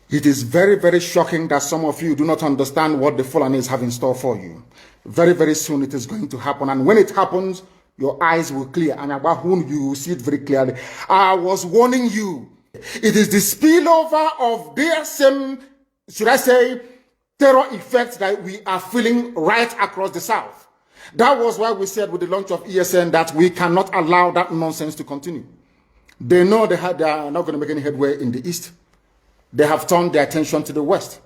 It is very, very shocking that some of you do not understand what the Fulanis have in store for you. Very, very soon it is going to happen. And when it happens, your eyes will clear. And about whom you will see it very clearly. I was warning you. It is the spillover of their same, should I say, terror effect that we are feeling right across the South. That was why we said with the launch of ESN that we cannot allow that nonsense to continue. They know they are not going to make any headway in the East. They have turned their attention to the West.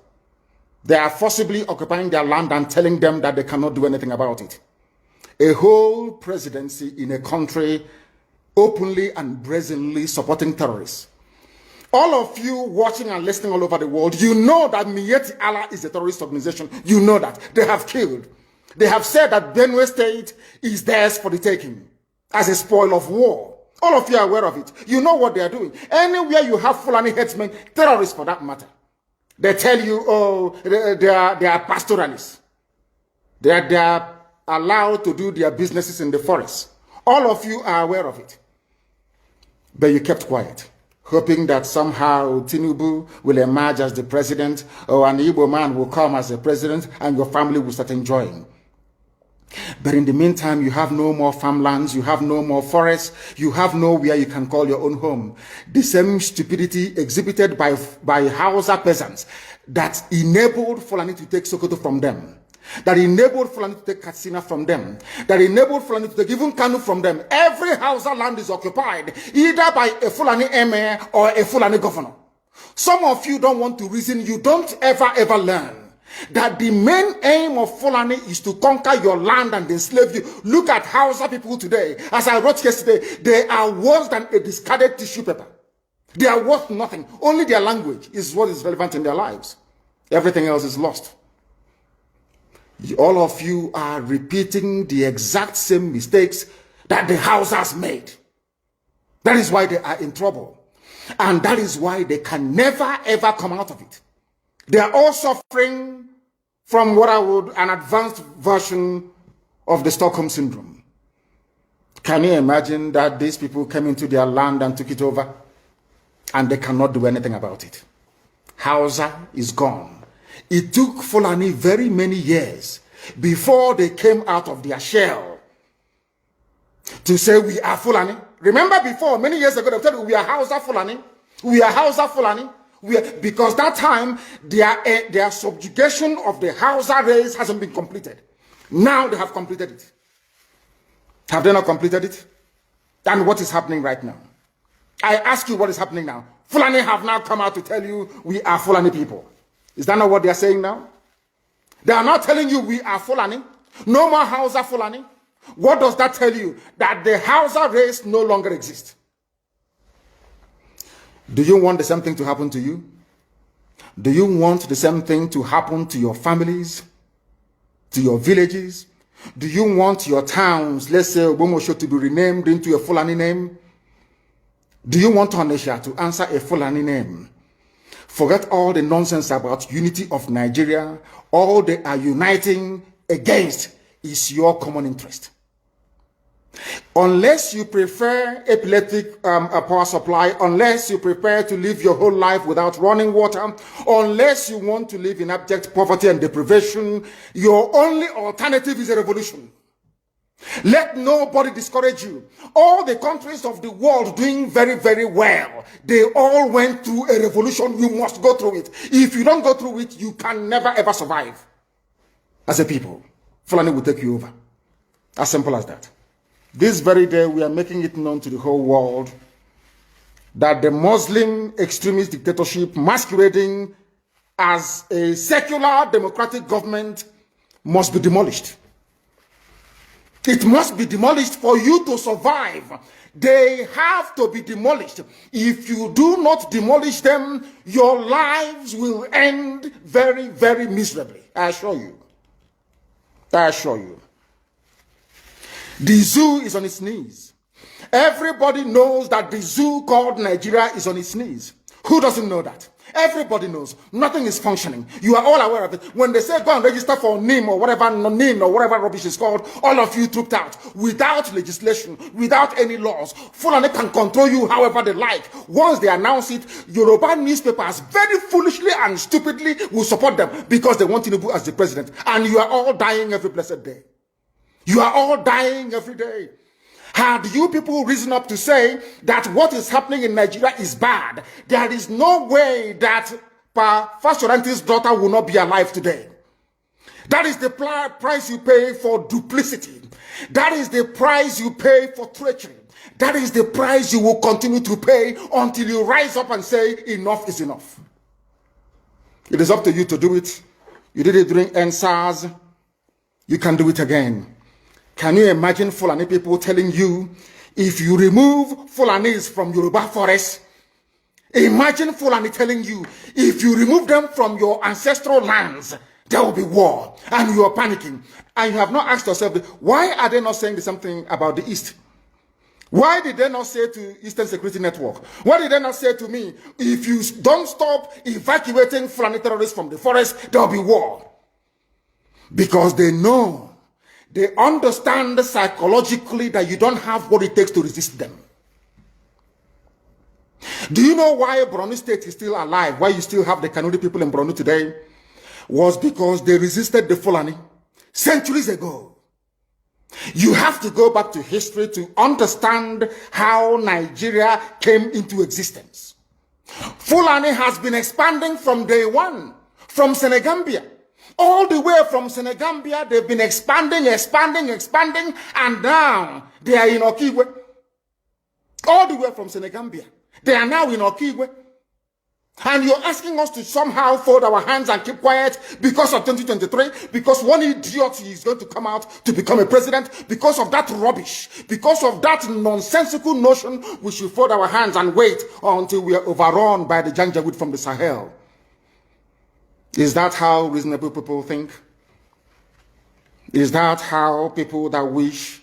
They are forcibly occupying their land and telling them that they cannot do anything about it. A whole presidency in a country openly and brazenly supporting terrorists. All of you watching and listening all over the world, you know that Miyetti Allah is a terrorist organization. You know that. They have killed. They have said that Benue State is theirs for the taking as a spoil of war. All of you are aware of it. You know what they are doing. Anywhere you have Fulani headsmen, terrorists for that matter, they tell you, oh, they are pastoralists. They are allowed to do their businesses in the forest. All of you are aware of it. But you kept quiet, hoping that somehow Tinubu will emerge as the president, or an Igbo man will come as the president, and your family will start enjoying. But in the meantime, you have no more farmlands, you have no more forests, you have nowhere you can call your own home. The same stupidity exhibited by Hausa peasants that enabled Fulani to take Sokoto from them, that enabled Fulani to take Katsina from them, that enabled Fulani to take even Kanu from them. Every Hausa land is occupied either by a Fulani emir or a Fulani governor. Some of you don't want to reason, you don't ever learn that the main aim of Fulani is to conquer your land and enslave you. Look at Hausa people today. As I wrote yesterday, they are worse than a discarded tissue paper. They are worth nothing. Only their language is what is relevant in their lives. Everything else is lost. All of you are repeating the exact same mistakes that the Hausas made. That is why they are in trouble. And that is why they can never ever come out of it. They are all suffering from what I would, an advanced version of the Stockholm Syndrome. Can you imagine that these people came into their land and took it over and they cannot do anything about it? Hausa is gone. It took Fulani very many years before they came out of their shell to say we are Fulani. Remember before, many years ago, they said we are Hausa Fulani. We are Hausa Fulani. Because that time, their subjugation of the Hausa race hasn't been completed. Now they have completed it. Have they not completed it? And what is happening right now? I ask you what is happening now. Fulani have now come out to tell you we are Fulani people. Is that not what they are saying now? They are not telling you we are Fulani. No more Hausa Fulani. What does that tell you? That the Hausa race no longer exists. Do you want the same thing to happen to you? Do you want the same thing to happen to your families, to your villages? Do you want your towns, let's say Obomosho, to be renamed into a Fulani name? Do you want Onisha to answer a Fulani name? Forget all the nonsense about unity of Nigeria. All they are uniting against is your common interest. Unless you prefer epileptic power supply, unless you prepare to live your whole life without running water, unless you want to live in abject poverty and deprivation, your only alternative is a revolution. Let nobody discourage you. All the countries of the world doing very, very well, they all went through a revolution. You must go through it. If you don't go through it, you can never ever survive. As a people, Fulani will take you over. As simple as that. This very day, we are making it known to the whole world that the Muslim extremist dictatorship masquerading as a secular democratic government must be demolished. It must be demolished for you to survive. They have to be demolished. If you do not demolish them, your lives will end very, very miserably. I assure you. I assure you. The zoo is on its knees. Everybody knows that the zoo called Nigeria is on its knees. Who doesn't know that? Everybody knows. Nothing is functioning. You are all aware of it. When they say go and register for NIM or whatever, NIM or whatever rubbish is called, all of you trooped out without legislation, without any laws. Fulani can control you however they like. Once they announce it, Yoruba newspapers very foolishly and stupidly will support them because they want Tinubu as the president. And you are all dying every blessed day. You are all dying every day. Had you people risen up to say that what is happening in Nigeria is bad, there is no way that Pa Fashoranti's daughter will not be alive today. That is the price you pay for duplicity. That is the price you pay for treachery. That is the price you will continue to pay until you rise up and say enough is enough. It is up to you to do it. You did it during NSAS. You can do it again. Can you imagine Fulani people telling you, if you remove Fulanis from Yoruba forest, imagine Fulani telling you, if you remove them from your ancestral lands, there will be war, and you are panicking. And you have not asked yourself, why are they not saying the same thing about the East? Why did they not say to Eastern Security Network? Why did they not say to me, if you don't stop evacuating Fulani terrorists from the forest, there will be war? Because they know. They understand psychologically that you don't have what it takes to resist them. Do you know why Borno State is still alive? Why you still have the Kanuri people in Borno today? Was because they resisted the Fulani centuries ago. You have to go back to history to understand how Nigeria came into existence. Fulani has been expanding from day one, from Senegambia. All the way from Senegambia, they've been expanding, and now they are in Okigwe. All the way from Senegambia. They are now in Okigwe. And you're asking us to somehow fold our hands and keep quiet because of 2023, because one idiot is going to come out to become a president, because of that rubbish, because of that nonsensical notion, we should fold our hands and wait until we are overrun by the Janjaweed from the Sahel. Is that how reasonable people think? Is that how people that wish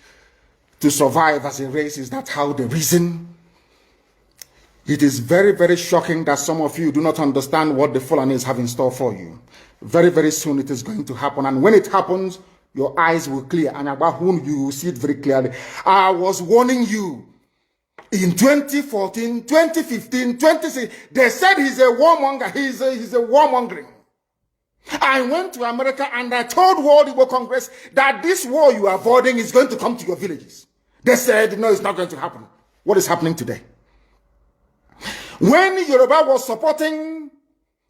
to survive as a race, is that how they reason? It is very, very shocking that some of you do not understand what the Fulanis have in store for you. Very, very soon it is going to happen. And when it happens, your eyes will clear. And about whom you will see it very clearly. I was warning you. In 2014, 2015, 2016, they said he's a warmonger. He's a warmongering. I went to America and I told World Igbo Congress that this war you are avoiding is going to come to your villages. They said, no, it's not going to happen. What is happening today? When Yoruba was supporting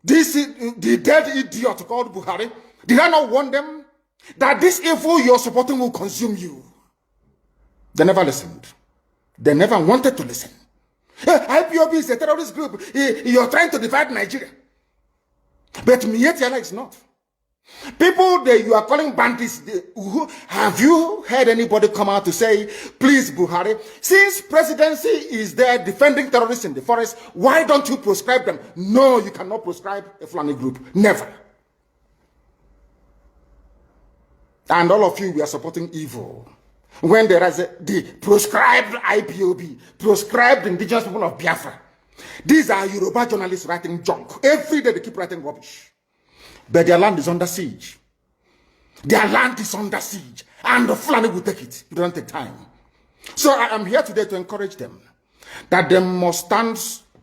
the dead idiot called Buhari, did I not warn them that this evil you're supporting will consume you? They never listened. They never wanted to listen. IPOB is a terrorist group. You're trying to divide Nigeria. But Mietiala is not. People that you are calling bandits, have you heard anybody come out to say, please Buhari, since presidency is there defending terrorists in the forest, why don't you proscribe them? No, you cannot proscribe a Fulani group. Never. And all of you, we are supporting evil. When there is the proscribed IPOB, proscribed indigenous people of Biafra. These are Yoruba journalists writing junk. Every day they keep writing rubbish. But their land is under siege. Their land is under siege. And the Fulani will take it. It doesn't take time. So I am here today to encourage them that they must stand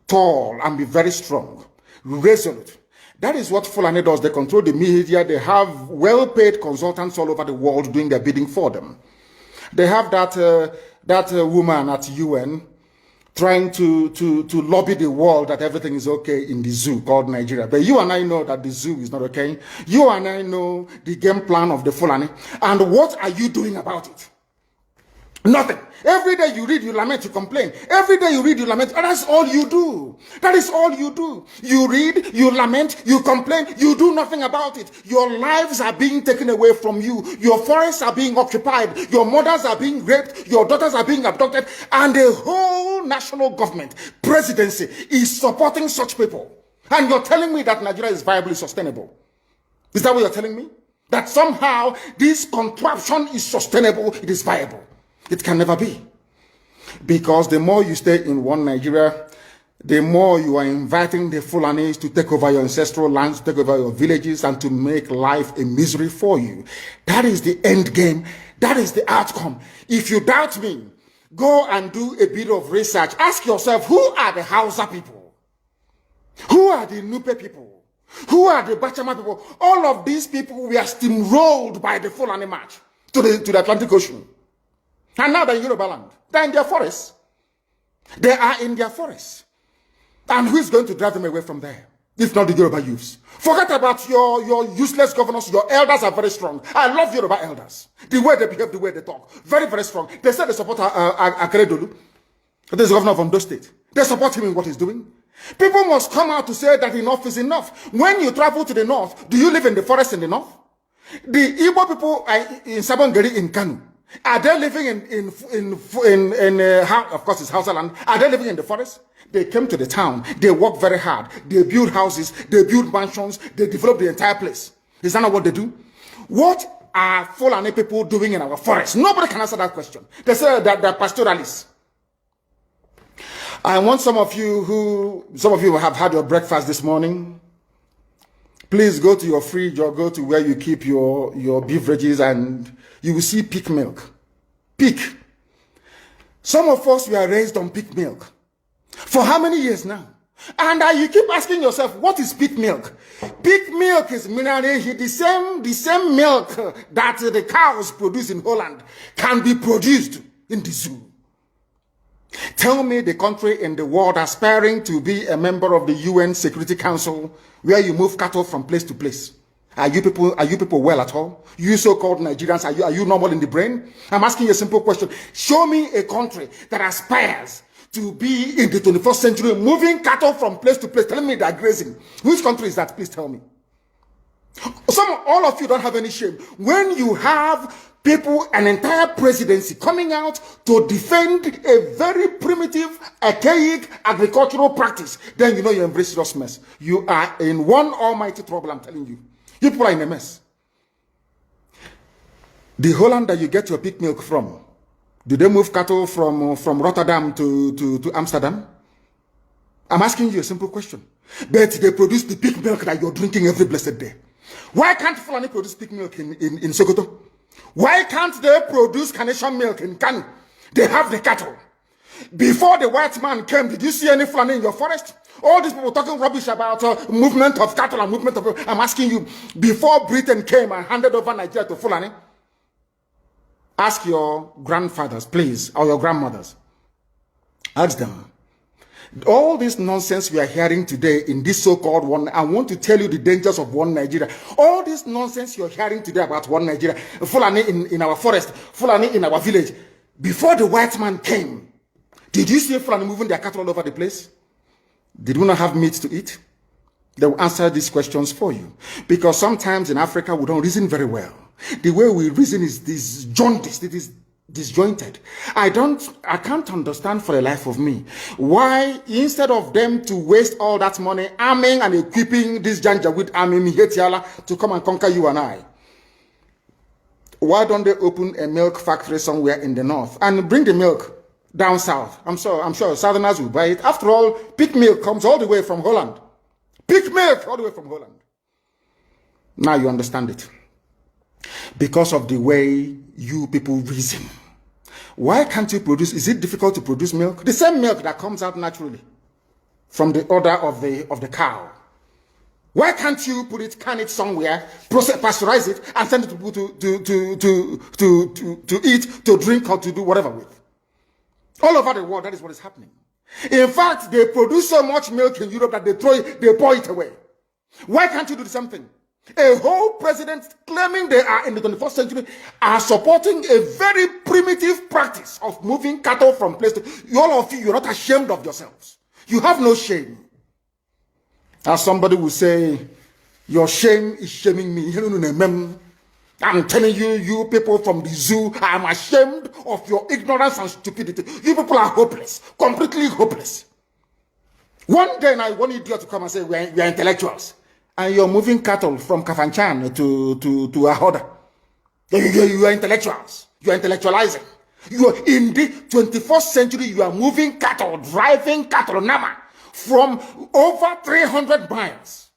tall and be very strong, resolute. That is what Fulani does. They control the media. They have well-paid consultants all over the world doing their bidding for them. They have that woman at UN trying to lobby the world that everything is okay in the zoo called Nigeria. But you and I know that the zoo is not okay. You and I know the game plan of the Fulani. And what are you doing about it? Nothing. Every day you read, you lament, you complain. Every day you read, you lament. And that's all you do. That is all you do. You read, you lament, you complain. You do nothing about it. Your lives are being taken away from you. Your forests are being occupied. Your mothers are being raped. Your daughters are being abducted. And the whole national government, presidency, is supporting such people. And you're telling me that Nigeria is viably sustainable. Is that what you're telling me? That somehow this contraption is sustainable, it is viable. It can never be. Because the more you stay in one Nigeria, the more you are inviting the Fulanis to take over your ancestral lands, to take over your villages, and to make life a misery for you. That is the end game. That is the outcome. If you doubt me, go and do a bit of research. Ask yourself, who are the Hausa people? Who are the Nupe people? Who are the Bachama people? All of these people were steamrolled by the Fulani march to the Atlantic Ocean. And now they're in Yoruba land. They're in their forests. They are in their forests. And who is going to drive them away from there? If not the Yoruba youths. Forget about your useless governors. Your elders are very strong. I love Yoruba elders. The way they behave, the way they talk. Very, very strong. They said they support Akeredolu. This governor of Ondo State. They support him in what he's doing. People must come out to say that enough is enough. When you travel to the north, do you live in the forest in the north? The Igbo people in Sabongeri in Kanu, are they living of course it's Hausa land, are they living in the forest? They came to the town, they work very hard, they build houses, they build mansions, they develop the entire place. Is that not what they do? What are Fulani people doing in our forest? Nobody can answer that question. They say that they're pastoralists. I want some of you have had your breakfast this morning. Please go to your fridge or go to where you keep your beverages and you will see pig milk. Pig. Some of us were raised on pig milk. For how many years now? And you keep asking yourself, what is pig milk? Pig milk is minerally the same milk that the cows produce in Holland can be produced in the zoo. Tell me the country in the world aspiring to be a member of the UN Security Council where you move cattle from place to place. Are you people well at all? You so-called Nigerians, are you normal in the brain? I'm asking you a simple question. Show me a country that aspires to be in the 21st century moving cattle from place to place. Telling me they're grazing. Which country is that? Please tell me. All of you don't have any shame. When you have people, an entire presidency coming out to defend a very primitive, archaic agricultural practice, then you know you embrace serious mess. You are in one almighty trouble, I'm telling you. You people are in a mess. The Holland that you get your pig milk from, do they move cattle from Rotterdam to Amsterdam? I'm asking you a simple question. But they produce the pig milk that you're drinking every blessed day. Why can't Fulani produce pig milk in Sokoto? Why can't they produce Carnation milk in Kanu? They have the cattle. Before the white man came, did you see any Fulani in your forest? All these people talking rubbish about movement of cattle and movement of... I'm asking you, before Britain came and handed over Nigeria to Fulani, ask your grandfathers, please, or your grandmothers. Ask them. All this nonsense we are hearing today in this so-called one, I want to tell you the dangers of one Nigeria. All this nonsense you're hearing today about one Nigeria, Fulani in our forest, Fulani in our village. Before the white man came, did you see Fulani moving their cattle all over the place? Did we not have meat to eat? They will answer these questions for you. Because sometimes in Africa, we don't reason very well. The way we reason is disjointed. It is disjointed. I can't understand for the life of me why instead of them to waste all that money arming and equipping this Janjaweed army Mihetiala to come and conquer you and I, why don't they open a milk factory somewhere in the north and bring the milk down south? I'm sure Southerners will buy it. After all, pig milk comes all the way from Holland. Pig milk all the way from Holland. Now you understand it. Because of the way you people reason. Why can't you produce? Is it difficult to produce milk? The same milk that comes out naturally from the udder of the cow. Why can't you can it somewhere, pasteurize it, and send it to people to eat, to drink, or to do whatever with? All over the world, that is what is happening. In fact, they produce so much milk in Europe that they pour it away. Why can't you do the same thing? A whole president claiming they are in the 21st century are supporting a very primitive practice of moving cattle from place to... All of you, you're not ashamed of yourselves. You have no shame. As somebody will say, your shame is shaming me. I'm telling you, you people from the zoo, I'm ashamed of your ignorance and stupidity. You people are hopeless, completely hopeless. One day I want idiot to come and say, we are intellectuals. And you're moving cattle from Kafanchan to Ahoda. You are intellectuals. You are intellectualizing. You are in the 21st century, you are moving cattle, driving cattle, Nama, from over 300 miles.